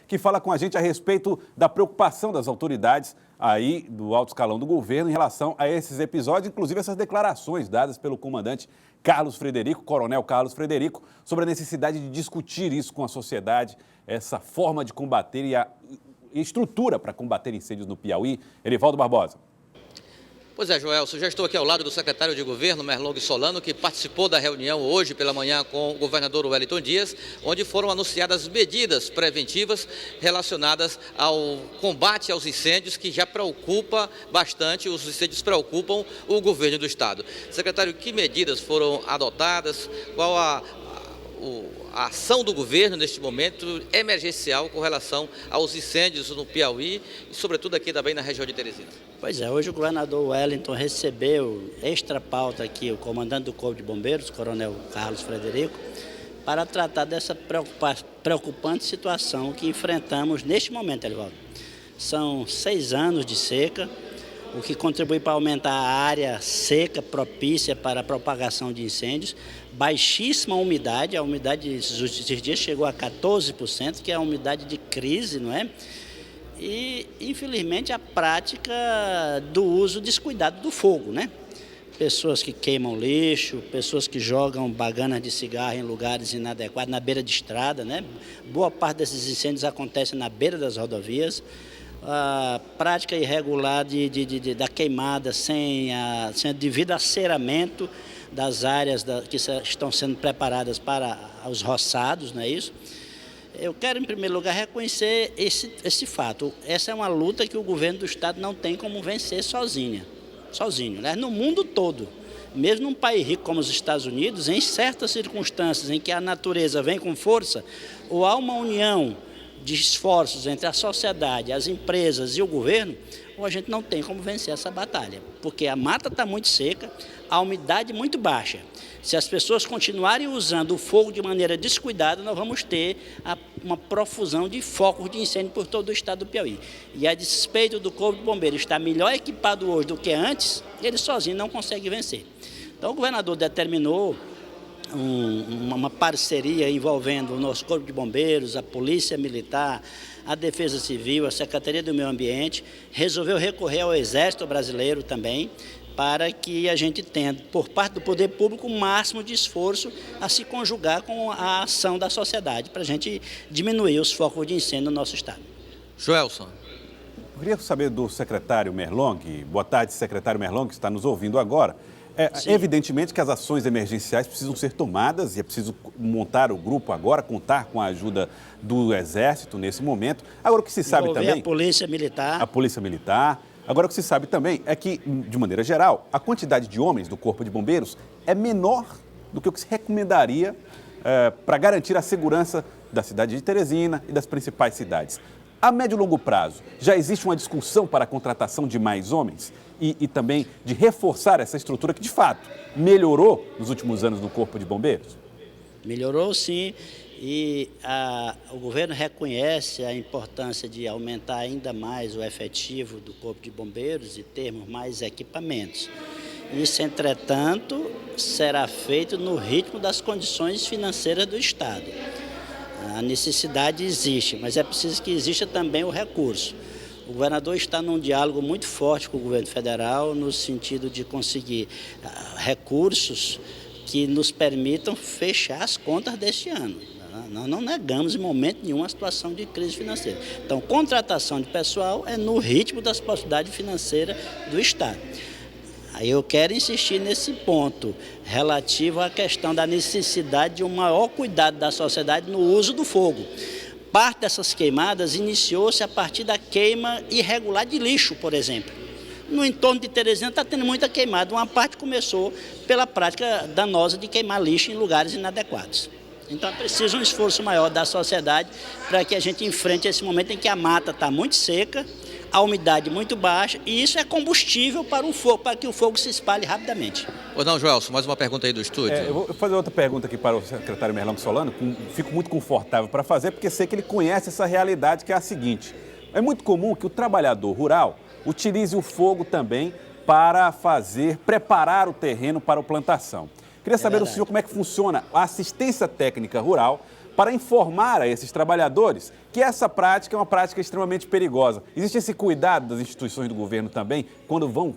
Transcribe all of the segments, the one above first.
que fala com a gente a respeito da preocupação das autoridades aí do alto escalão do governo em relação a esses episódios, inclusive essas declarações dadas pelo comandante Carlos Frederico, coronel Carlos Frederico, sobre a necessidade de discutir isso com a sociedade, essa forma de combater e a estrutura para combater incêndios no Piauí. Erivaldo Barbosa. Pois é, Joelson, já estou aqui ao lado do secretário de Governo, Merlong Solano, que participou da reunião hoje pela manhã com o governador Wellington Dias, onde foram anunciadas medidas preventivas relacionadas ao combate aos incêndios, que já preocupa bastante, os incêndios preocupam o governo do estado. Secretário, que medidas foram adotadas? Qual a ação do governo neste momento emergencial com relação aos incêndios no Piauí e sobretudo aqui também na região de Teresina? Pois é, hoje o governador Wellington recebeu extra pauta aqui o comandante do Corpo de Bombeiros, o coronel Carlos Frederico, para tratar dessa preocupante situação que enfrentamos neste momento, Erivaldo. São 6 anos de seca, o que contribui para aumentar a área seca propícia para a propagação de incêndios, baixíssima umidade, a umidade esses dias chegou a 14%, que é a umidade de crise, não é? E, infelizmente, a prática do uso descuidado do fogo, né? Pessoas que queimam lixo, pessoas que jogam baganas de cigarro em lugares inadequados, na beira de estrada, né? Boa parte desses incêndios acontece na beira das rodovias. A prática irregular da queimada sem devido aceramento das áreas que estão sendo preparadas para os roçados, não é isso? Eu quero, em primeiro lugar, reconhecer esse fato. Essa é uma luta que o governo do estado não tem como vencer sozinho, né? No mundo todo, mesmo num país rico como os Estados Unidos, em certas circunstâncias em que a natureza vem com força, ou há uma união de esforços entre a sociedade, as empresas e o governo, ou a gente não tem como vencer essa batalha, porque a mata está muito seca, a umidade muito baixa. Se as pessoas continuarem usando o fogo de maneira descuidada, nós vamos ter uma profusão de focos de incêndio por todo o estado do Piauí. E a despeito do Corpo de Bombeiros estar melhor equipado hoje do que antes, ele sozinho não consegue vencer. Então o governador determinou uma parceria envolvendo o nosso Corpo de Bombeiros, a Polícia Militar, a Defesa Civil, a Secretaria do Meio Ambiente, resolveu recorrer ao Exército Brasileiro também, para que a gente tenha, por parte do poder público, o máximo de esforço a se conjugar com a ação da sociedade, para a gente diminuir os focos de incêndio no nosso estado. Joelson. Eu queria saber do secretário Merlong. Boa tarde, secretário Merlong, que está nos ouvindo agora. Evidentemente que as ações emergenciais precisam ser tomadas e é preciso montar o grupo agora, contar com a ajuda do Exército nesse momento. Agora, o que se sabe também... A Polícia Militar. A Polícia Militar. Agora, o que se sabe também é que, de maneira geral, a quantidade de homens do Corpo de Bombeiros é menor do que o que se recomendaria para garantir a segurança da cidade de Teresina e das principais cidades. A médio e longo prazo, já existe uma discussão para a contratação de mais homens e também de reforçar essa estrutura que, de fato, melhorou nos últimos anos no Corpo de Bombeiros? Melhorou, sim. E o governo reconhece a importância de aumentar ainda mais o efetivo do Corpo de Bombeiros e termos mais equipamentos. Isso, entretanto, será feito no ritmo das condições financeiras do estado. A necessidade existe, mas é preciso que exista também o recurso. O governador está num diálogo muito forte com o governo federal, no sentido de conseguir recursos que nos permitam fechar as contas deste ano. Nós não negamos em momento nenhum a situação de crise financeira. Então, contratação de pessoal é no ritmo das possibilidades financeiras do estado. Aí eu quero insistir nesse ponto relativo à questão da necessidade de um maior cuidado da sociedade no uso do fogo. Parte dessas queimadas iniciou-se a partir da queima irregular de lixo, por exemplo. No entorno de Teresina está tendo muita queimada. Uma parte começou pela prática danosa de queimar lixo em lugares inadequados. Então é preciso um esforço maior da sociedade para que a gente enfrente esse momento em que a mata está muito seca, a umidade muito baixa, e isso é combustível para o fogo, para que o fogo se espalhe rapidamente. Pois não, Joelson, mais uma pergunta aí do estúdio. Eu vou fazer outra pergunta aqui para o secretário Merlong Solano, fico muito confortável para fazer, porque sei que ele conhece essa realidade, que é a seguinte: é muito comum que o trabalhador rural utilize o fogo também para preparar o terreno para a plantação. Queria saber do senhor como é que funciona a assistência técnica rural para informar a esses trabalhadores que essa prática é uma prática extremamente perigosa. Existe esse cuidado das instituições do governo também, quando vão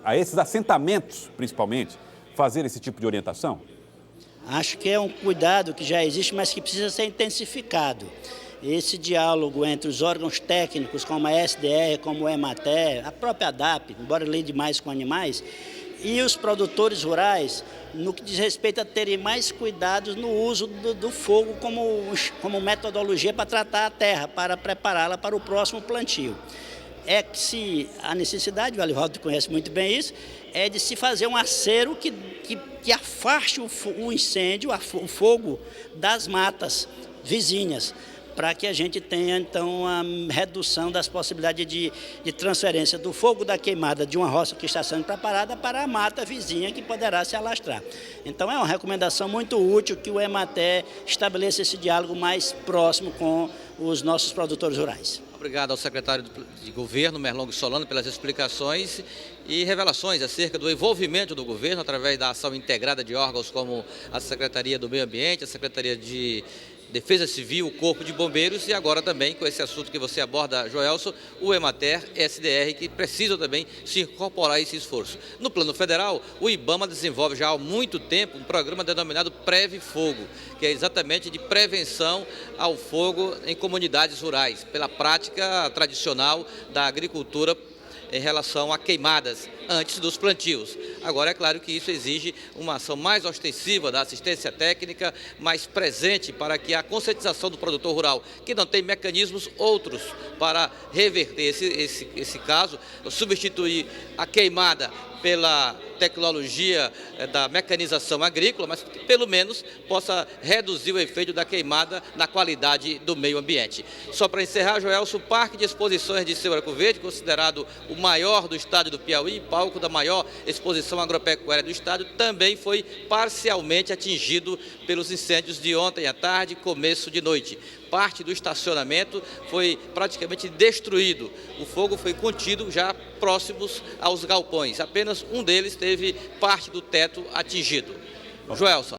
a esses assentamentos, principalmente, fazer esse tipo de orientação? Acho que é um cuidado que já existe, mas que precisa ser intensificado. Esse diálogo entre os órgãos técnicos, como a SDR, como o EMATER, a própria ADAP, embora lide mais com animais, e os produtores rurais, no que diz respeito a terem mais cuidados no uso do fogo como metodologia para tratar a terra, para prepará-la para o próximo plantio. É que se a necessidade, o Alivaldo conhece muito bem isso, é de se fazer um acero que afaste o incêndio, o fogo das matas vizinhas, para que a gente tenha, então, a redução das possibilidades de transferência do fogo da queimada de uma roça que está sendo preparada para a mata vizinha que poderá se alastrar. Então, é uma recomendação muito útil que o EMATER estabeleça esse diálogo mais próximo com os nossos produtores rurais. Obrigado ao secretário de Governo, Merlong Solano, pelas explicações e revelações acerca do envolvimento do governo através da ação integrada de órgãos como a Secretaria do Meio Ambiente, a Secretaria de Defesa Civil, o Corpo de Bombeiros e agora também com esse assunto que você aborda, Joelson, o EMATER, SDR, que precisam também se incorporar a esse esforço. No plano federal, o IBAMA desenvolve já há muito tempo um programa denominado Preve Fogo, que é exatamente de prevenção ao fogo em comunidades rurais, pela prática tradicional da agricultura em relação a queimadas antes dos plantios. Agora, é claro que isso exige uma ação mais ostensiva da assistência técnica, mais presente para que a conscientização do produtor rural, que não tem mecanismos outros para reverter esse caso, substituir a queimada pela tecnologia da mecanização agrícola, mas que pelo menos possa reduzir o efeito da queimada na qualidade do meio ambiente. Só para encerrar, Joelson, o Parque de Exposições de Seu Arco Verde, considerado o maior do estado do Piauí, palco da maior exposição agropecuária do estado, também foi parcialmente atingido pelos incêndios de ontem à tarde e começo de noite. Parte do estacionamento foi praticamente destruído. O fogo foi contido já próximos aos galpões. Apenas um deles teve parte do teto atingido. Joelson.